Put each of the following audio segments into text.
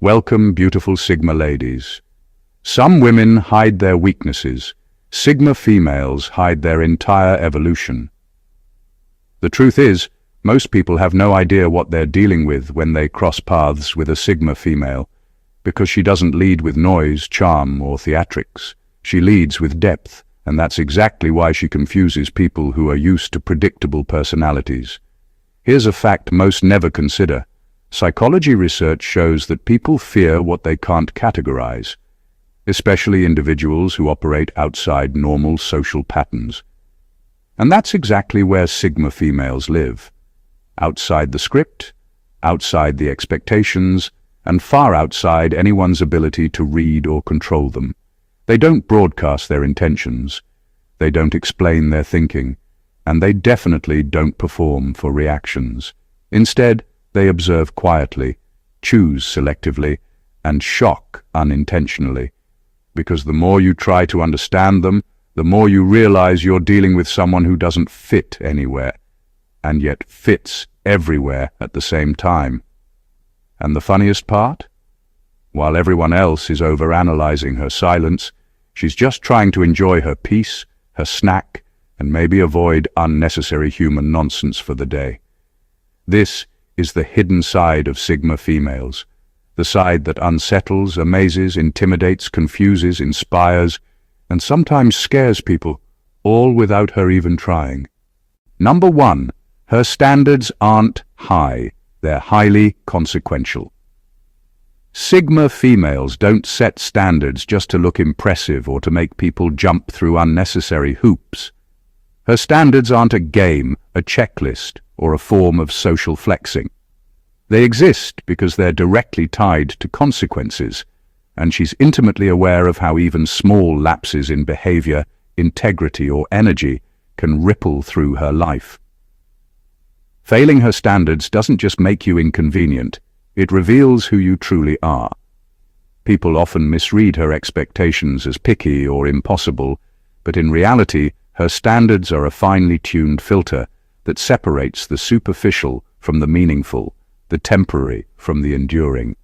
Welcome, beautiful Sigma ladies. Some women hide their weaknesses. Sigma females hide their entire evolution. The truth is, most people have no idea what they're dealing with when they cross paths with a Sigma female, because she doesn't lead with noise, charm, or theatrics. She leads with depth, and that's exactly why she confuses people who are used to predictable personalities. Here's a fact most never consider. Psychology research shows that people fear what they can't categorize, especially individuals who operate outside normal social patterns. And that's exactly where Sigma females live. Outside the script, outside the expectations, and far outside anyone's ability to read or control them. They don't broadcast their intentions, they don't explain their thinking, and they definitely don't perform for reactions. Instead, they observe quietly, choose selectively, and shock unintentionally. Because the more you try to understand them, the more you realize you're dealing with someone who doesn't fit anywhere, and yet fits everywhere at the same time. And the funniest part? While everyone else is overanalyzing her silence, she's just trying to enjoy her peace, her snack, and maybe avoid unnecessary human nonsense for the day. This is the hidden side of Sigma females, the side that unsettles, amazes, intimidates, confuses, inspires, and sometimes scares people, all without her even trying. Number 1, her standards aren't high, they're highly consequential. Sigma females don't set standards just to look impressive or to make people jump through unnecessary hoops. Her standards aren't a game, a checklist, or a form of social flexing. They exist because they're directly tied to consequences, and she's intimately aware of how even small lapses in behavior, integrity, or energy can ripple through her life. Failing her standards doesn't just make you inconvenient, it reveals who you truly are. People often misread her expectations as picky or impossible, but in reality, her standards are a finely tuned filter that separates the superficial from the meaningful, the temporary from the enduring.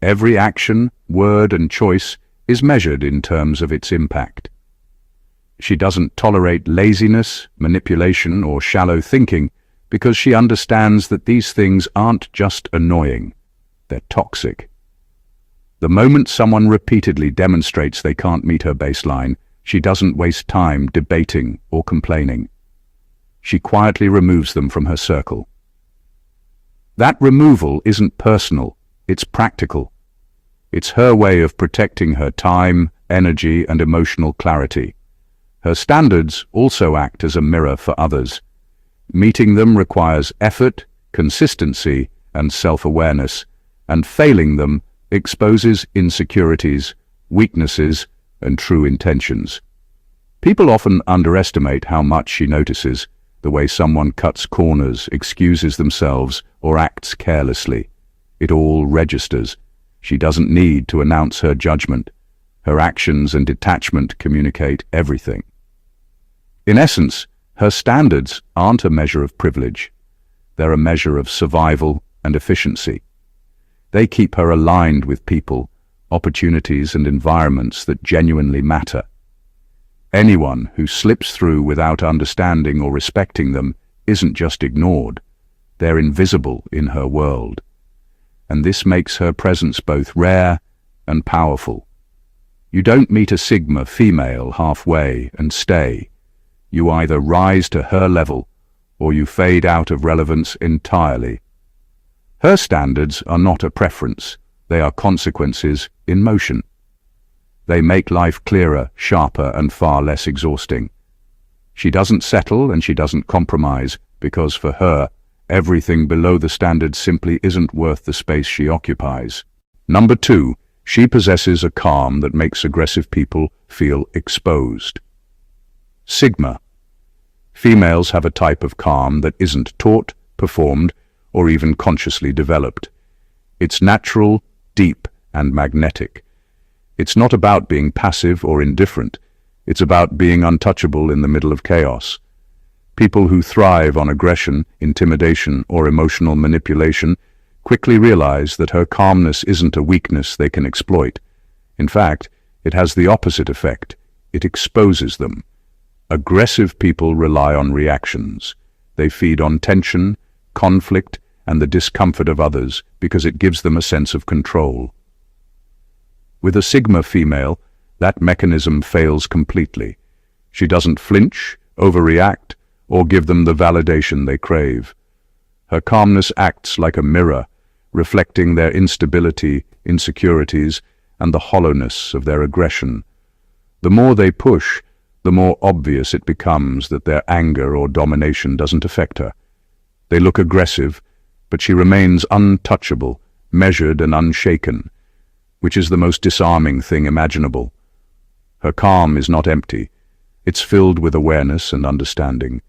Every action, word, and choice is measured in terms of its impact. She doesn't tolerate laziness, manipulation, or shallow thinking because she understands that these things aren't just annoying, they're toxic. The moment someone repeatedly demonstrates they can't meet her baseline, she doesn't waste time debating or complaining. She quietly removes them from her circle. That removal isn't personal, it's practical. It's her way of protecting her time, energy, and emotional clarity. Her standards also act as a mirror for others. Meeting them requires effort, consistency, and self-awareness, and failing them exposes insecurities, weaknesses, and true intentions. People often underestimate how much she notices, the way someone cuts corners, excuses themselves, or acts carelessly. It all registers. She doesn't need to announce her judgment. Her actions and detachment communicate everything. In essence, her standards aren't a measure of privilege. They're a measure of survival and efficiency. They keep her aligned with people, opportunities, and environments that genuinely matter. Anyone who slips through without understanding or respecting them isn't just ignored. They're invisible in her world. And this makes her presence both rare and powerful. You don't meet a Sigma female halfway and stay. You either rise to her level or you fade out of relevance entirely. Her standards are not a preference, they are consequences in motion. They make life clearer, sharper, and far less exhausting. She doesn't settle and she doesn't compromise because for her, everything below the standard simply isn't worth the space she occupies. Number 2, she possesses a calm that makes aggressive people feel exposed. Sigma. Females have a type of calm that isn't taught, performed, or even consciously developed. It's natural, deep, and magnetic. It's not about being passive or indifferent. It's about being untouchable in the middle of chaos. People who thrive on aggression, intimidation, or emotional manipulation quickly realize that her calmness isn't a weakness they can exploit. In fact, it has the opposite effect. It exposes them. Aggressive people rely on reactions. They feed on tension, conflict, and the discomfort of others because it gives them a sense of control. With a Sigma female, that mechanism fails completely. She doesn't flinch, overreact, or give them the validation they crave. Her calmness acts like a mirror, reflecting their instability, insecurities, and the hollowness of their aggression. The more they push, the more obvious it becomes that their anger or domination doesn't affect her. They look aggressive, but she remains untouchable, measured and unshaken, which is the most disarming thing imaginable. Her calm is not empty. It's filled with awareness and understanding.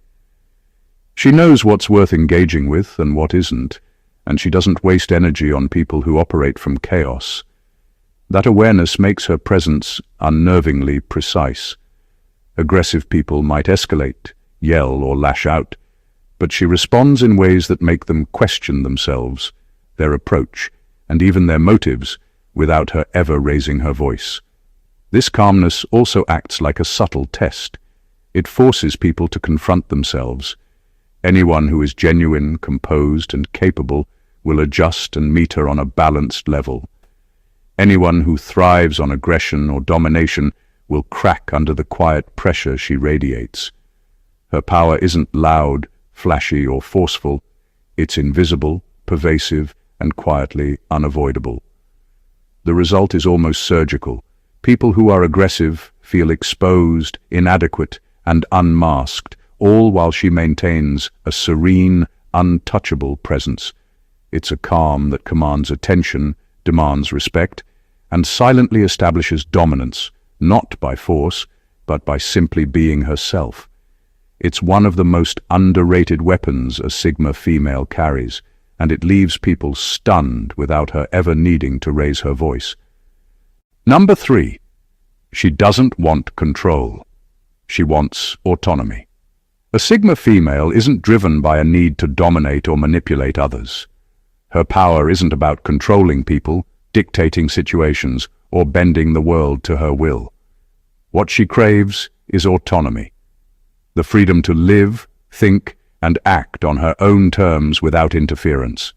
She knows what's worth engaging with and what isn't, and she doesn't waste energy on people who operate from chaos. That awareness makes her presence unnervingly precise. Aggressive people might escalate, yell, or lash out, but she responds in ways that make them question themselves, their approach, and even their motives, without her ever raising her voice. This calmness also acts like a subtle test. It forces people to confront themselves. Anyone who is genuine, composed, and capable will adjust and meet her on a balanced level. Anyone who thrives on aggression or domination will crack under the quiet pressure she radiates. Her power isn't loud, flashy, or forceful. It's invisible, pervasive, and quietly unavoidable. The result is almost surgical. People who are aggressive feel exposed, inadequate, and unmasked, all while she maintains a serene, untouchable presence. It's a calm that commands attention, demands respect, and silently establishes dominance, not by force, but by simply being herself. It's one of the most underrated weapons a Sigma female carries, and it leaves people stunned without her ever needing to raise her voice. Number 3. She doesn't want control. She wants autonomy. A Sigma female isn't driven by a need to dominate or manipulate others. Her power isn't about controlling people, dictating situations, or bending the world to her will. What she craves is autonomy. The freedom to live, think, and act on her own terms without interference.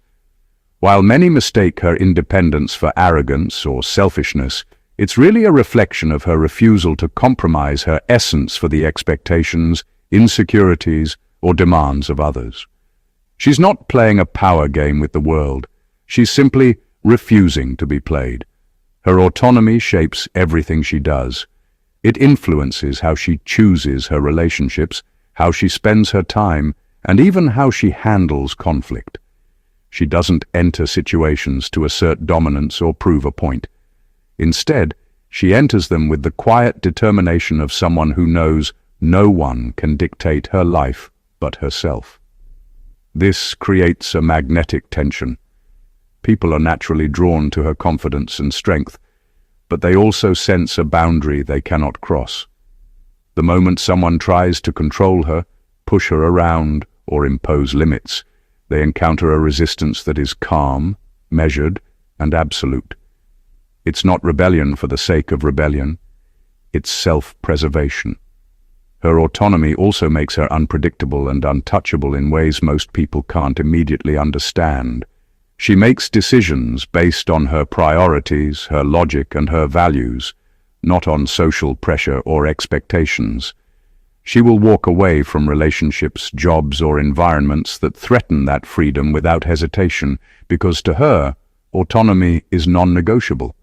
While many mistake her independence for arrogance or selfishness, it's really a reflection of her refusal to compromise her essence for the expectations, insecurities, or demands of others. She's not playing a power game with the world. She's simply refusing to be played. Her autonomy shapes everything she does. It influences how she chooses her relationships, how she spends her time, and even how she handles conflict. She doesn't enter situations to assert dominance or prove a point. Instead, she enters them with the quiet determination of someone who knows no one can dictate her life but herself. This creates a magnetic tension. People are naturally drawn to her confidence and strength, but they also sense a boundary they cannot cross. The moment someone tries to control her, push her around, or impose limits, they encounter a resistance that is calm, measured, and absolute. It's not rebellion for the sake of rebellion. It's self-preservation. Her autonomy also makes her unpredictable and untouchable in ways most people can't immediately understand. She makes decisions based on her priorities, her logic, and her values, not on social pressure or expectations. She will walk away from relationships, jobs, or environments that threaten that freedom without hesitation, because to her, autonomy is non-negotiable.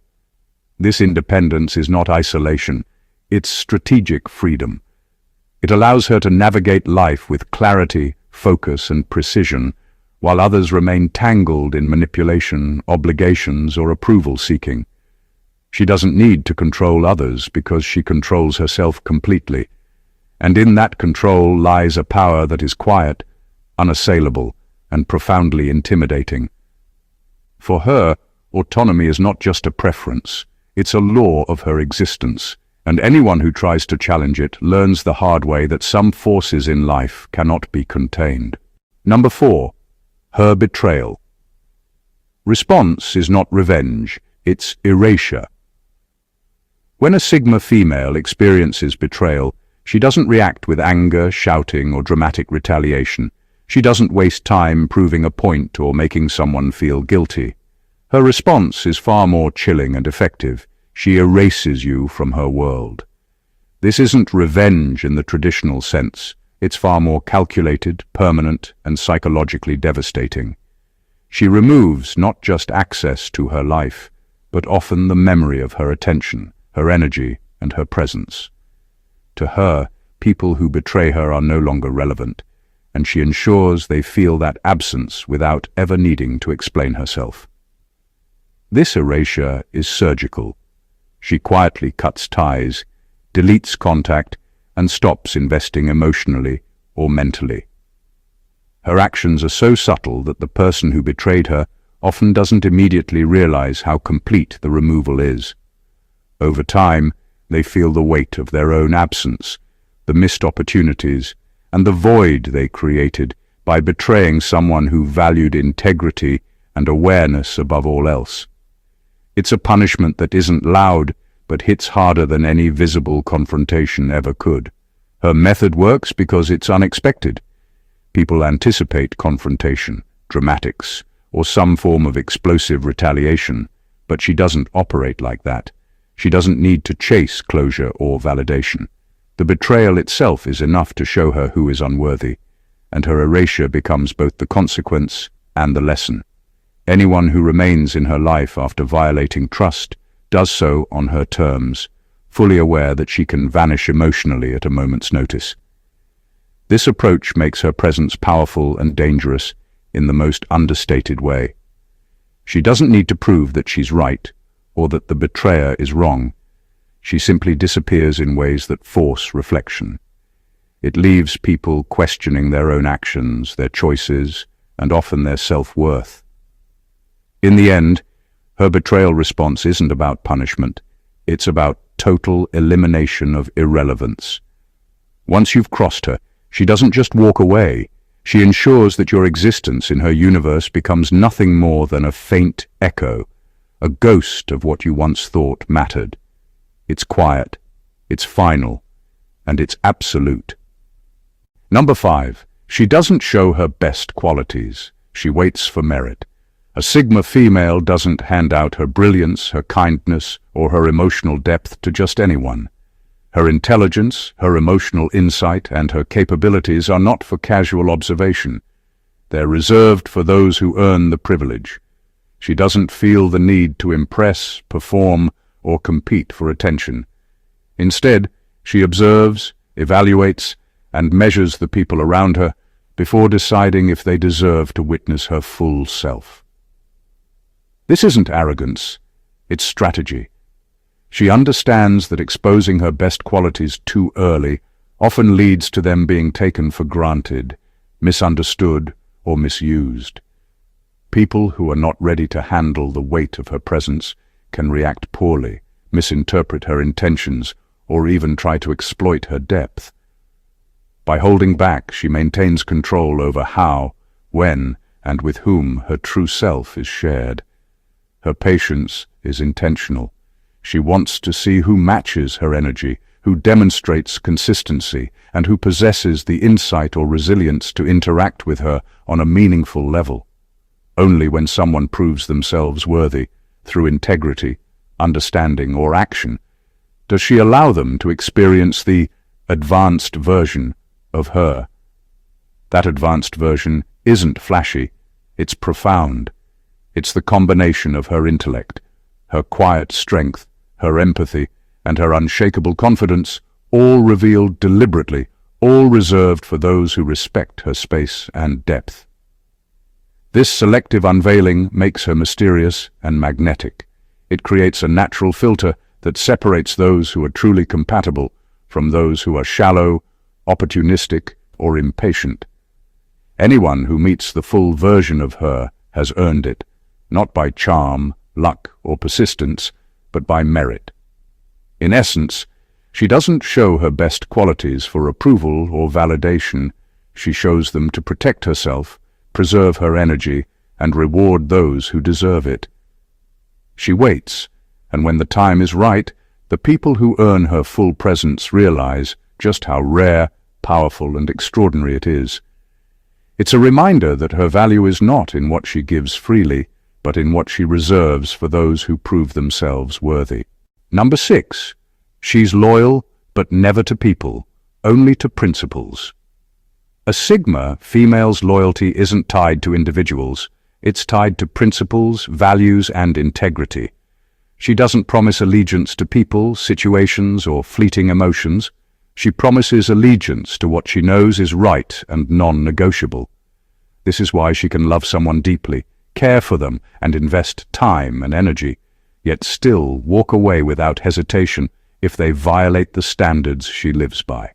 This independence is not isolation, it's strategic freedom. It allows her to navigate life with clarity, focus, and precision, while others remain tangled in manipulation, obligations, or approval-seeking. She doesn't need to control others because she controls herself completely, and in that control lies a power that is quiet, unassailable, and profoundly intimidating. For her, autonomy is not just a preference, it's a law of her existence, and anyone who tries to challenge it learns the hard way that some forces in life cannot be contained. Number 4. Her betrayal. response is not revenge, it's erasure. When a Sigma female experiences betrayal, she doesn't react with anger, shouting, or dramatic retaliation. She doesn't waste time proving a point or making someone feel guilty. Her response is far more chilling and effective. She erases you from her world. This isn't revenge in the traditional sense. It's far more calculated, permanent, and psychologically devastating. She removes not just access to her life, but often the memory of her attention, her energy, and her presence. To her, people who betray her are no longer relevant, and she ensures they feel that absence without ever needing to explain herself. This erasure is surgical. She quietly cuts ties, deletes contact, and stops investing emotionally or mentally. Her actions are so subtle that the person who betrayed her often doesn't immediately realize how complete the removal is. Over time, they feel the weight of their own absence, the missed opportunities, and the void they created by betraying someone who valued integrity and awareness above all else. It's a punishment that isn't loud, but hits harder than any visible confrontation ever could. Her method works because it's unexpected. People anticipate confrontation, dramatics, or some form of explosive retaliation, but she doesn't operate like that. She doesn't need to chase closure or validation. The betrayal itself is enough to show her who is unworthy, and her erasure becomes both the consequence and the lesson. Anyone who remains in her life after violating trust does so on her terms, fully aware that she can vanish emotionally at a moment's notice. This approach makes her presence powerful and dangerous in the most understated way. She doesn't need to prove that she's right or that the betrayer is wrong. She simply disappears in ways that force reflection. It leaves people questioning their own actions, their choices, and often their self-worth. In the end, her betrayal response isn't about punishment. It's about total elimination of irrelevance. Once you've crossed her, she doesn't just walk away. She ensures that your existence in her universe becomes nothing more than a faint echo, a ghost of what you once thought mattered. It's quiet, it's final, and it's absolute. Number 5. She doesn't show her best qualities. She waits for merit. A Sigma female doesn't hand out her brilliance, her kindness, or her emotional depth to just anyone. Her intelligence, her emotional insight, and her capabilities are not for casual observation. They're reserved for those who earn the privilege. She doesn't feel the need to impress, perform, or compete for attention. Instead, she observes, evaluates, and measures the people around her before deciding if they deserve to witness her full self. This isn't arrogance, it's strategy. She understands that exposing her best qualities too early often leads to them being taken for granted, misunderstood, or misused. People who are not ready to handle the weight of her presence can react poorly, misinterpret her intentions, or even try to exploit her depth. By holding back, she maintains control over how, when, and with whom her true self is shared. Her patience is intentional. She wants to see who matches her energy, who demonstrates consistency, and who possesses the insight or resilience to interact with her on a meaningful level. Only when someone proves themselves worthy, through integrity, understanding, or action, does she allow them to experience the advanced version of her. That advanced version isn't flashy, it's profound. It's the combination of her intellect, her quiet strength, her empathy, and her unshakable confidence, all revealed deliberately, all reserved for those who respect her space and depth. This selective unveiling makes her mysterious and magnetic. It creates a natural filter that separates those who are truly compatible from those who are shallow, opportunistic, or impatient. Anyone who meets the full version of her has earned it, not by charm, luck, or persistence, but by merit. In essence, she doesn't show her best qualities for approval or validation. She shows them to protect herself, preserve her energy, and reward those who deserve it. She waits, and when the time is right, the people who earn her full presence realize just how rare, powerful, and extraordinary it is. It's a reminder that her value is not in what she gives freely, but in what she reserves for those who prove themselves worthy. Number 6. She's loyal, but never to people, only to principles. A Sigma female's loyalty isn't tied to individuals. It's tied to principles, values, and integrity. She doesn't promise allegiance to people, situations, or fleeting emotions. She promises allegiance to what she knows is right and non-negotiable. This is why she can love someone deeply, care for them, and invest time and energy, yet still walk away without hesitation if they violate the standards she lives by.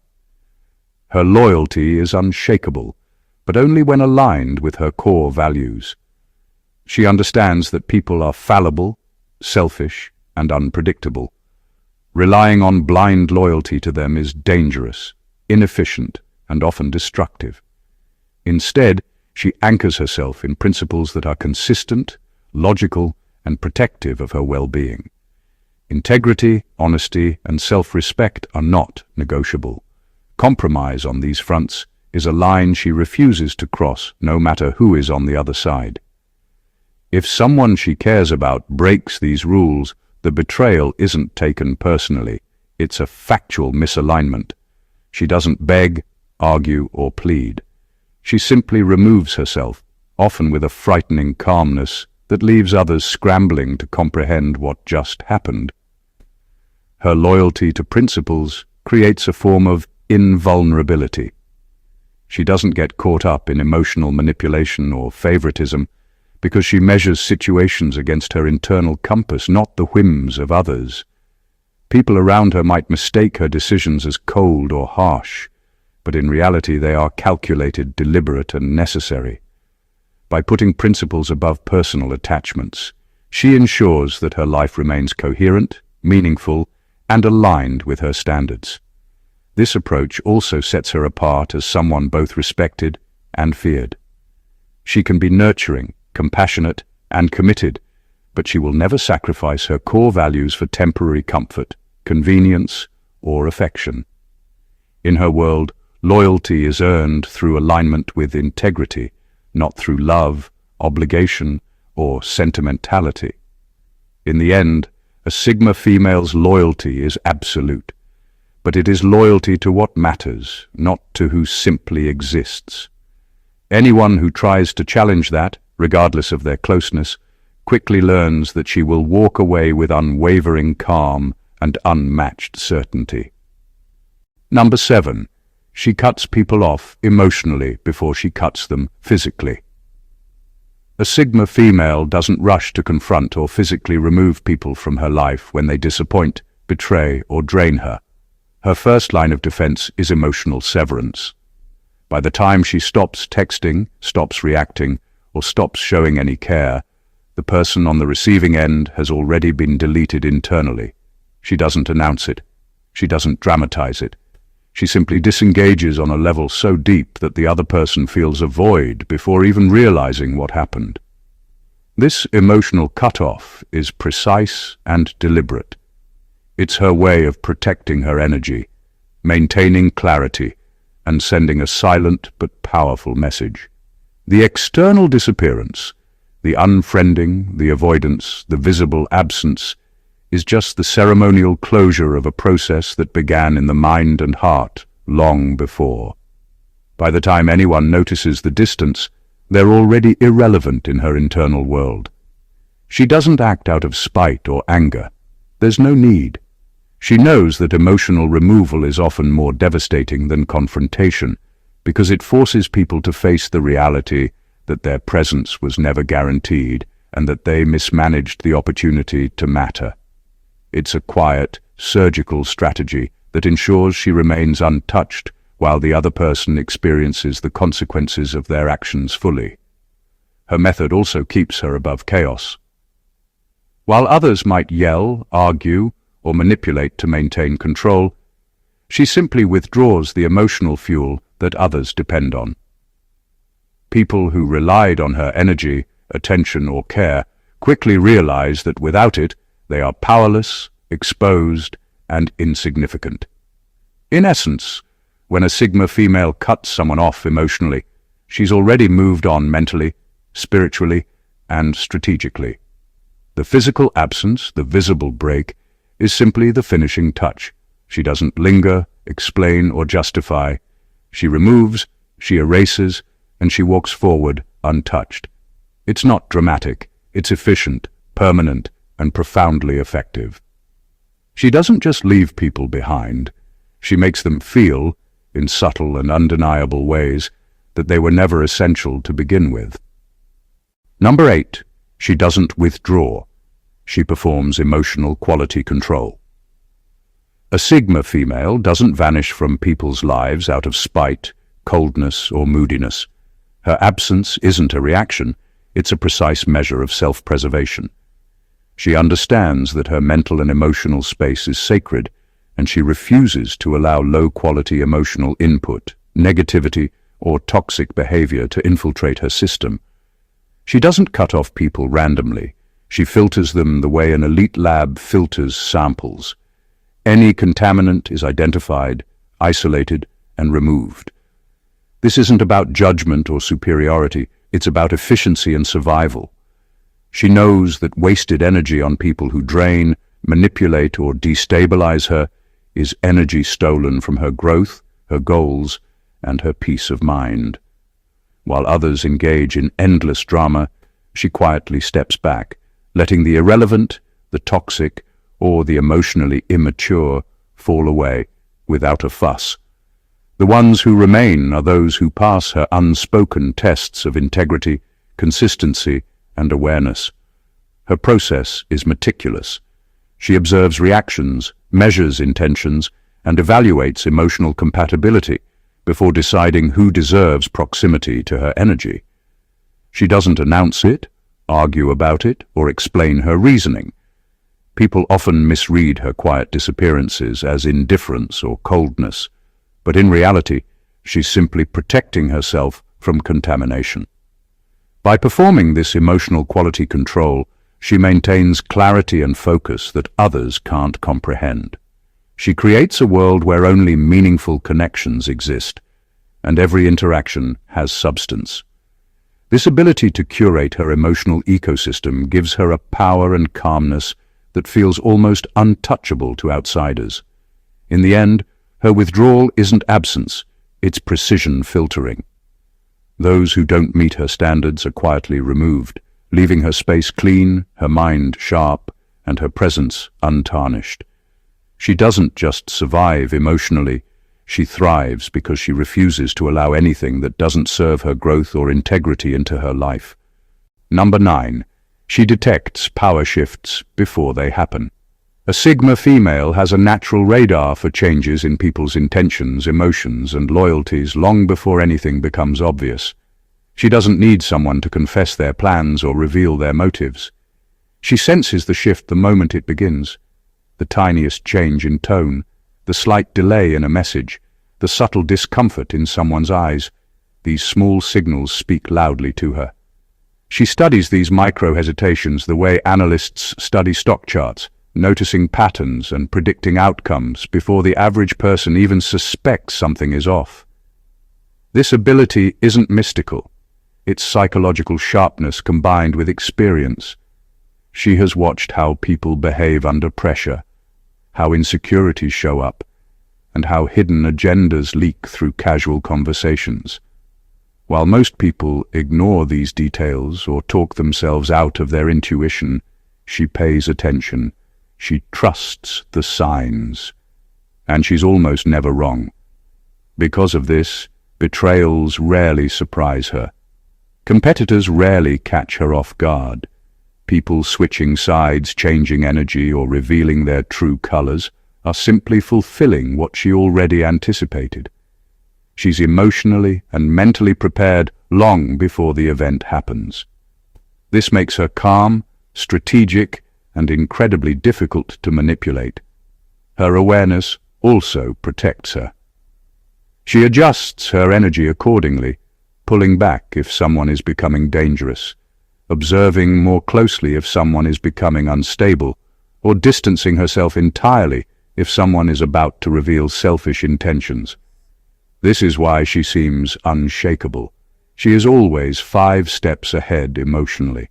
Her loyalty is unshakable, but only when aligned with her core values. She understands that people are fallible, selfish, and unpredictable. Relying on blind loyalty to them is dangerous, inefficient, and often destructive. Instead, she anchors herself in principles that are consistent, logical, and protective of her well-being. Integrity, honesty, and self-respect are not negotiable. Compromise on these fronts is a line she refuses to cross, no matter who is on the other side. If someone she cares about breaks these rules, the betrayal isn't taken personally. It's a factual misalignment. She doesn't beg, argue, or plead. She simply removes herself, often with a frightening calmness that leaves others scrambling to comprehend what just happened. Her loyalty to principles creates a form of invulnerability. She doesn't get caught up in emotional manipulation or favoritism because she measures situations against her internal compass, not the whims of others. People around her might mistake her decisions as cold or harsh, but in reality they are calculated, deliberate, and necessary. By putting principles above personal attachments, she ensures that her life remains coherent, meaningful, and aligned with her standards. This approach also sets her apart as someone both respected and feared. She can be nurturing, compassionate, and committed, but she will never sacrifice her core values for temporary comfort, convenience, or affection. In her world, loyalty is earned through alignment with integrity, not through love, obligation, or sentimentality. In the end, a Sigma female's loyalty is absolute, but it is loyalty to what matters, not to who simply exists. Anyone who tries to challenge that, regardless of their closeness, quickly learns that she will walk away with unwavering calm and unmatched certainty. Number 7. She cuts people off emotionally before she cuts them physically. A Sigma female doesn't rush to confront or physically remove people from her life when they disappoint, betray, or drain her. Her first line of defense is emotional severance. By the time she stops texting, stops reacting, or stops showing any care, the person on the receiving end has already been deleted internally. She doesn't announce it. She doesn't dramatize it. She simply disengages on a level so deep that the other person feels a void before even realizing what happened. This emotional cutoff is precise and deliberate. It's her way of protecting her energy, maintaining clarity, and sending a silent but powerful message. The external disappearance, the unfriending, the avoidance, the visible absence, is just the ceremonial closure of a process that began in the mind and heart long before. By the time anyone notices the distance, they're already irrelevant in her internal world. She doesn't act out of spite or anger. There's no need. She knows that emotional removal is often more devastating than confrontation, because it forces people to face the reality that their presence was never guaranteed and that they mismanaged the opportunity to matter. It's a quiet, surgical strategy that ensures she remains untouched while the other person experiences the consequences of their actions fully. Her method also keeps her above chaos. While others might yell, argue, or manipulate to maintain control, she simply withdraws the emotional fuel that others depend on. People who relied on her energy attention, or care, quickly realize that without it, they are powerless, exposed, and insignificant. In essence, when a Sigma female cuts someone off emotionally, she's already moved on mentally, spiritually, and strategically. The physical absence, the visible break, is simply the finishing touch. She doesn't linger, explain, or justify. She removes, she erases, and she walks forward untouched. It's not dramatic, it's efficient, permanent, and profoundly effective. She doesn't just leave people behind. She makes them feel, in subtle and undeniable ways, that they were never essential to begin with. Number 8. She doesn't withdraw. She performs emotional quality control. A Sigma female doesn't vanish from people's lives out of spite, coldness, or moodiness. Her absence isn't a reaction, it's a precise measure of self-preservation. She understands that her mental and emotional space is sacred, and she refuses to allow low-quality emotional input, negativity, or toxic behavior to infiltrate her system. She doesn't cut off people randomly. She filters them the way an elite lab filters samples. Any contaminant is identified, isolated, and removed. This isn't about judgment or superiority, it's about efficiency and survival. She knows that wasted energy on people who drain, manipulate, or destabilize her is energy stolen from her growth, her goals, and her peace of mind. While others engage in endless drama, she quietly steps back, letting the irrelevant, the toxic, or the emotionally immature fall away without a fuss. The ones who remain are those who pass her unspoken tests of integrity, consistency, and awareness. Her process is meticulous. She observes reactions, measures intentions, and evaluates emotional compatibility before deciding who deserves proximity to her energy. She doesn't announce it, argue about it, or explain her reasoning. People often misread her quiet disappearances as indifference or coldness, but in reality, she's simply protecting herself from contamination. By performing this emotional quality control, she maintains clarity and focus that others can't comprehend. She creates a world where only meaningful connections exist, and every interaction has substance. This ability to curate her emotional ecosystem gives her a power and calmness that feels almost untouchable to outsiders. In the end, her withdrawal isn't absence, it's precision filtering. Those who don't meet her standards are quietly removed, leaving her space clean, her mind sharp, and her presence untarnished. She doesn't just survive emotionally, she thrives because she refuses to allow anything that doesn't serve her growth or integrity into her life. Number 9. She detects power shifts before they happen. A Sigma female has a natural radar for changes in people's intentions, emotions, and loyalties long before anything becomes obvious. She doesn't need someone to confess their plans or reveal their motives. She senses the shift the moment it begins. The tiniest change in tone, the slight delay in a message, the subtle discomfort in someone's eyes, these small signals speak loudly to her. She studies these micro-hesitations the way analysts study stock charts, noticing patterns and predicting outcomes before the average person even suspects something is off. This ability isn't mystical. It's psychological sharpness combined with experience. She has watched how people behave under pressure, how insecurities show up, and how hidden agendas leak through casual conversations. While most people ignore these details or talk themselves out of their intuition, she pays attention. She trusts the signs, and she's almost never wrong. Because of this, betrayals rarely surprise her. Competitors rarely catch her off guard. People switching sides, changing energy, or revealing their true colors are simply fulfilling what she already anticipated. She's emotionally and mentally prepared long before the event happens. This makes her calm, strategic, and incredibly difficult to manipulate. Her awareness also protects her. She adjusts her energy accordingly, pulling back if someone is becoming dangerous, observing more closely if someone is becoming unstable, or distancing herself entirely if someone is about to reveal selfish intentions. This is why she seems unshakable. She is always 5 steps ahead emotionally.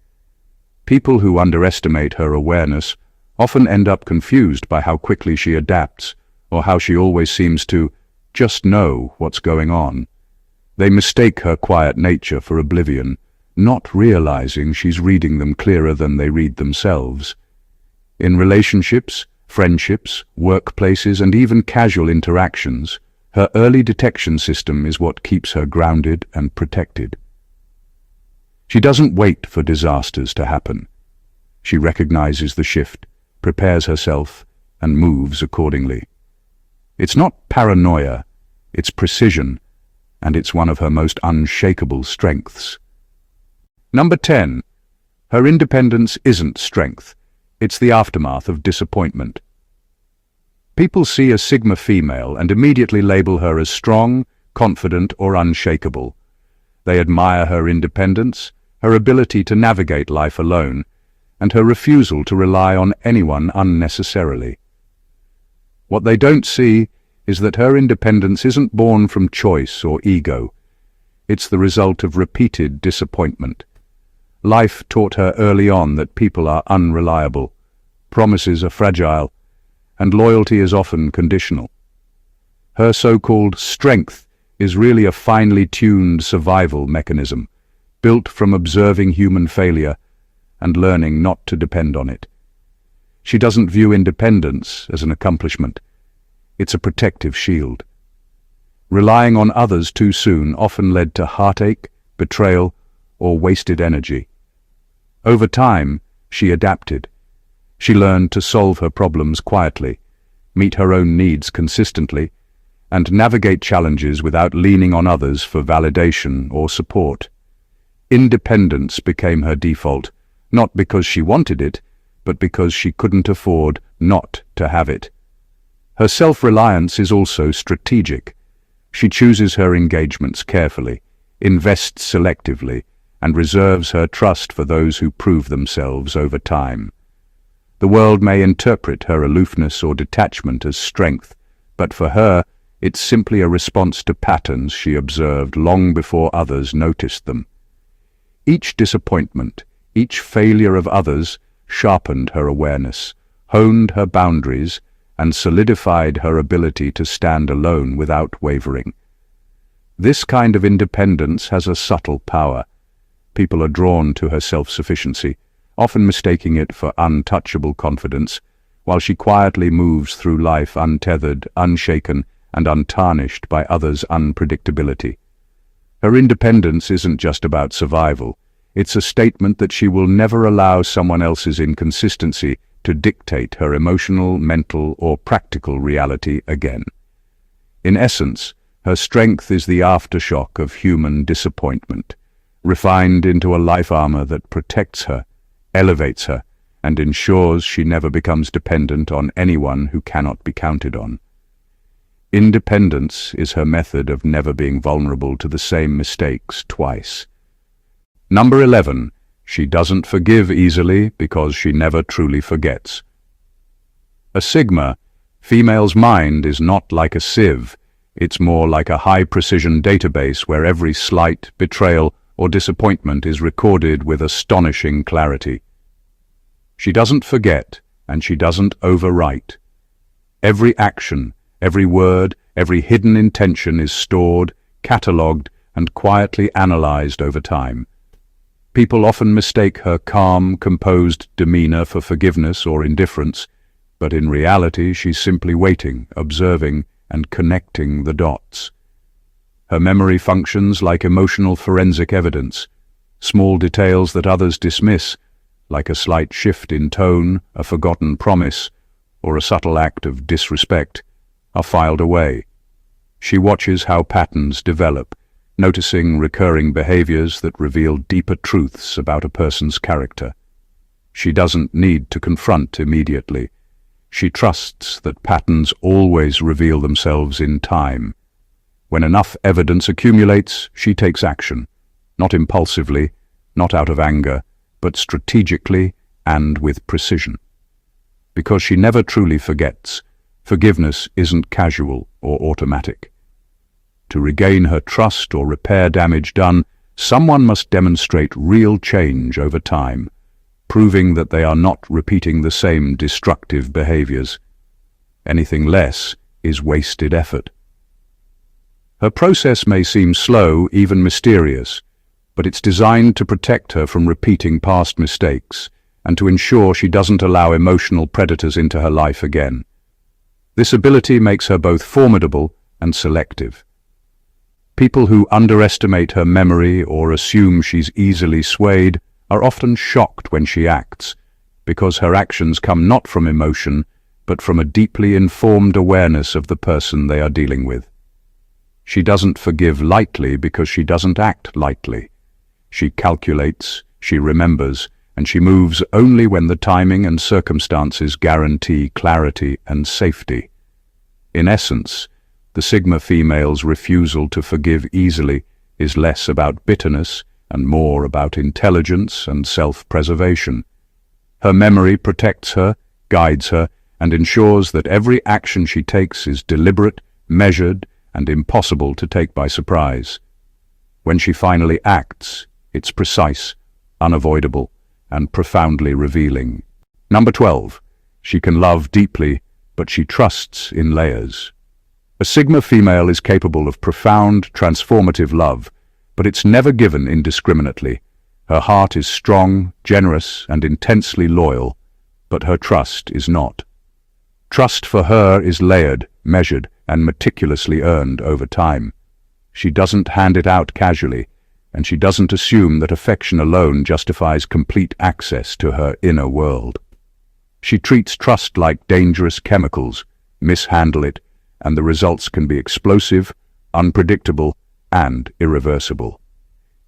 People who underestimate her awareness often end up confused by how quickly she adapts, or how she always seems to just know what's going on. They mistake her quiet nature for oblivion, not realizing she's reading them clearer than they read themselves. In relationships, friendships, workplaces, and even casual interactions, her early detection system is what keeps her grounded and protected. She doesn't wait for disasters to happen. She recognizes the shift, prepares herself, and moves accordingly. It's not paranoia, it's precision, and it's one of her most unshakable strengths. Number 10. Her independence isn't strength. It's the aftermath of disappointment. People see a Sigma female and immediately label her as strong, confident, or unshakable. They admire her independence, her ability to navigate life alone, and her refusal to rely on anyone unnecessarily. What they don't see is that her independence isn't born from choice or ego. It's the result of repeated disappointment. Life taught her early on that people are unreliable, promises are fragile, and loyalty is often conditional. Her so-called strength is really a finely tuned survival mechanism, built from observing human failure and learning not to depend on it. She doesn't view independence as an accomplishment. It's a protective shield. Relying on others too soon often led to heartache, betrayal, or wasted energy. Over time, she adapted. She learned to solve her problems quietly, meet her own needs consistently, and navigate challenges without leaning on others for validation or support. Independence became her default, not because she wanted it, but because she couldn't afford not to have it. Her self-reliance is also strategic. She chooses her engagements carefully, invests selectively, and reserves her trust for those who prove themselves over time. The world may interpret her aloofness or detachment as strength, but for her, it's simply a response to patterns she observed long before others noticed them. Each disappointment, each failure of others, sharpened her awareness, honed her boundaries, and solidified her ability to stand alone without wavering. This kind of independence has a subtle power. People are drawn to her self-sufficiency, often mistaking it for untouchable confidence, while she quietly moves through life untethered, unshaken, and untarnished by others' unpredictability. Her independence isn't just about survival. It's a statement that she will never allow someone else's inconsistency to dictate her emotional, mental, or practical reality again. In essence, her strength is the aftershock of human disappointment, refined into a life armor that protects her, elevates her, and ensures she never becomes dependent on anyone who cannot be counted on. Independence is her method of never being vulnerable to the same mistakes twice. Number 11. She doesn't forgive easily because she never truly forgets. A Sigma, female's mind is not like a sieve. It's more like a high-precision database where every slight, betrayal, or disappointment is recorded with astonishing clarity. She doesn't forget, and she doesn't overwrite. Every action, every word, every hidden intention is stored, catalogued, and quietly analyzed over time. People often mistake her calm, composed demeanor for forgiveness or indifference, but in reality she's simply waiting, observing, and connecting the dots. Her memory functions like emotional forensic evidence. Small details that others dismiss, like a slight shift in tone, a forgotten promise, or a subtle act of disrespect, are filed away. She watches how patterns develop, noticing recurring behaviors that reveal deeper truths about a person's character. She doesn't need to confront immediately. She trusts that patterns always reveal themselves in time. When enough evidence accumulates, she takes action, not impulsively, not out of anger, but strategically and with precision. Because she never truly forgets, forgiveness isn't casual or automatic. To regain her trust or repair damage done, someone must demonstrate real change over time, proving that they are not repeating the same destructive behaviors. Anything less is wasted effort. Her process may seem slow, even mysterious, but it's designed to protect her from repeating past mistakes and to ensure she doesn't allow emotional predators into her life again. This ability makes her both formidable and selective. People who underestimate her memory or assume she's easily swayed are often shocked when she acts, because her actions come not from emotion, but from a deeply informed awareness of the person they are dealing with. She doesn't forgive lightly because she doesn't act lightly. She calculates, she remembers, and she moves only when the timing and circumstances guarantee clarity and safety. In essence, the Sigma female's refusal to forgive easily is less about bitterness and more about intelligence and self-preservation. Her memory protects her, guides her, and ensures that every action she takes is deliberate, measured, and impossible to take by surprise. When she finally acts, it's precise, unavoidable, and profoundly revealing. Number 12. She can love deeply, but she trusts in layers. A Sigma female is capable of profound, transformative love, but it's never given indiscriminately. Her heart is strong, generous, and intensely loyal, but her trust is not. Trust for her is layered, measured, and meticulously earned over time. She doesn't hand it out casually, and she doesn't assume that affection alone justifies complete access to her inner world. She treats trust like dangerous chemicals, mishandle it, and the results can be explosive, unpredictable, and irreversible.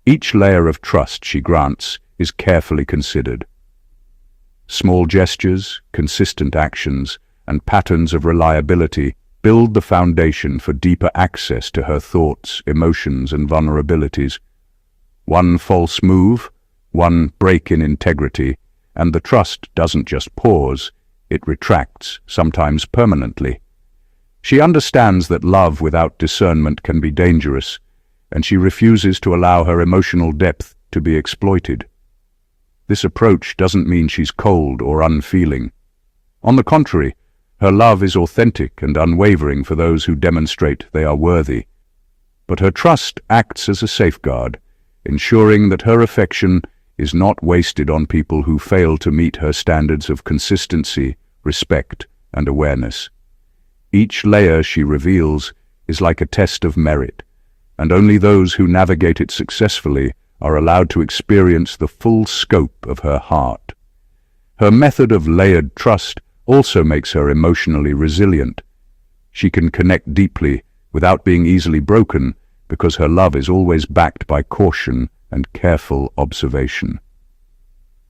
Each layer of trust she grants is carefully considered. Small gestures, consistent actions, and patterns of reliability build the foundation for deeper access to her thoughts, emotions, and vulnerabilities. One false move, one break in integrity, and the trust doesn't just pause, it retracts, sometimes permanently. She understands that love without discernment can be dangerous, and she refuses to allow her emotional depth to be exploited. This approach doesn't mean she's cold or unfeeling. On the contrary, her love is authentic and unwavering for those who demonstrate they are worthy. But her trust acts as a safeguard, ensuring that her affection is not wasted on people who fail to meet her standards of consistency, respect, and awareness. Each layer she reveals is like a test of merit, and only those who navigate it successfully are allowed to experience the full scope of her heart. Her method of layered trust also makes her emotionally resilient. She can connect deeply without being easily broken because her love is always backed by caution and careful observation.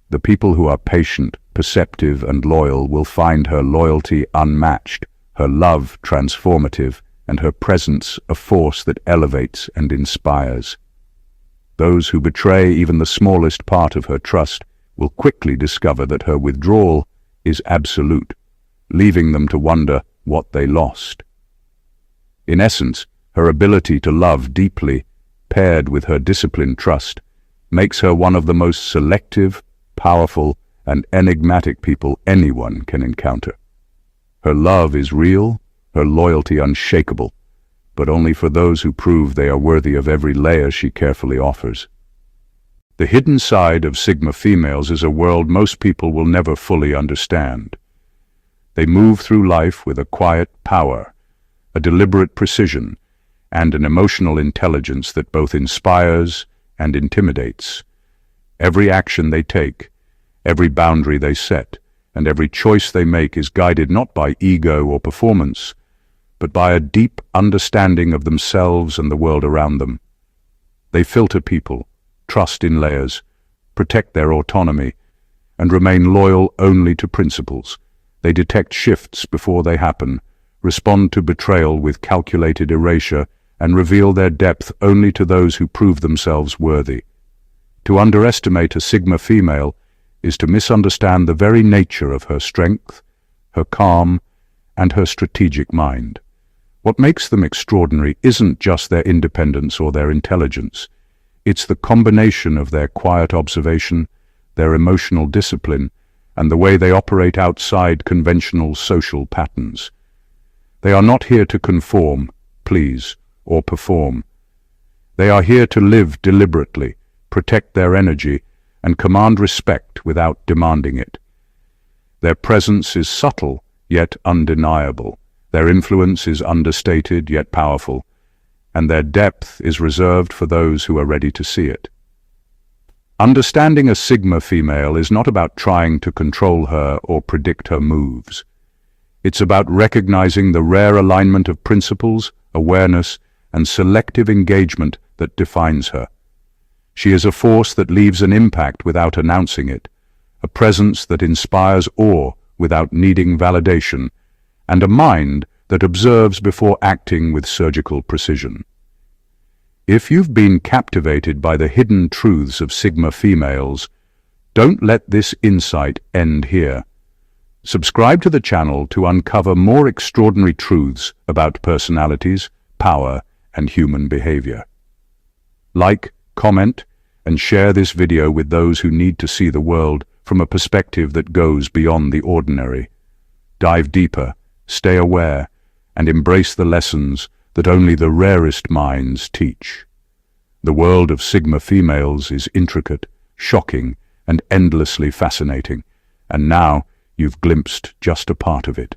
The people who are patient, perceptive, and loyal will find her loyalty unmatched, her love transformative, and her presence a force that elevates and inspires. Those who betray even the smallest part of her trust will quickly discover that her withdrawal is absolute, leaving them to wonder what they lost. In essence, her ability to love deeply, paired with her disciplined trust, makes her one of the most selective, powerful, and enigmatic people anyone can encounter. Her love is real, her loyalty unshakable, but only for those who prove they are worthy of every layer she carefully offers. The hidden side of Sigma females is a world most people will never fully understand. They move through life with a quiet power, a deliberate precision, and an emotional intelligence that both inspires and intimidates. Every action they take, every boundary they set, and every choice they make is guided not by ego or performance, but by a deep understanding of themselves and the world around them. They filter people, trust in layers, protect their autonomy, and remain loyal only to principles. They detect shifts before they happen, respond to betrayal with calculated erasure, and reveal their depth only to those who prove themselves worthy. To underestimate a Sigma female is to misunderstand the very nature of her strength, her calm, and her strategic mind. What makes them extraordinary isn't just their independence or their intelligence. It's the combination of their quiet observation, their emotional discipline, and the way they operate outside conventional social patterns. They are not here to conform, please, or perform. They are here to live deliberately, protect their energy, and command respect without demanding it. Their presence is subtle, yet undeniable. Their influence is understated, yet powerful, and their depth is reserved for those who are ready to see it. Understanding a Sigma female is not about trying to control her or predict her moves. It's about recognizing the rare alignment of principles, awareness, and selective engagement that defines her. She is a force that leaves an impact without announcing it, a presence that inspires awe without needing validation, and a mind that observes before acting with surgical precision. If you've been captivated by the hidden truths of Sigma females, don't let this insight end here. Subscribe to the channel to uncover more extraordinary truths about personalities, power, and human behavior. Like, comment, and share this video with those who need to see the world from a perspective that goes beyond the ordinary. Dive deeper, stay aware, and embrace the lessons that only the rarest minds teach. The world of Sigma females is intricate, shocking, and endlessly fascinating, and now you've glimpsed just a part of it.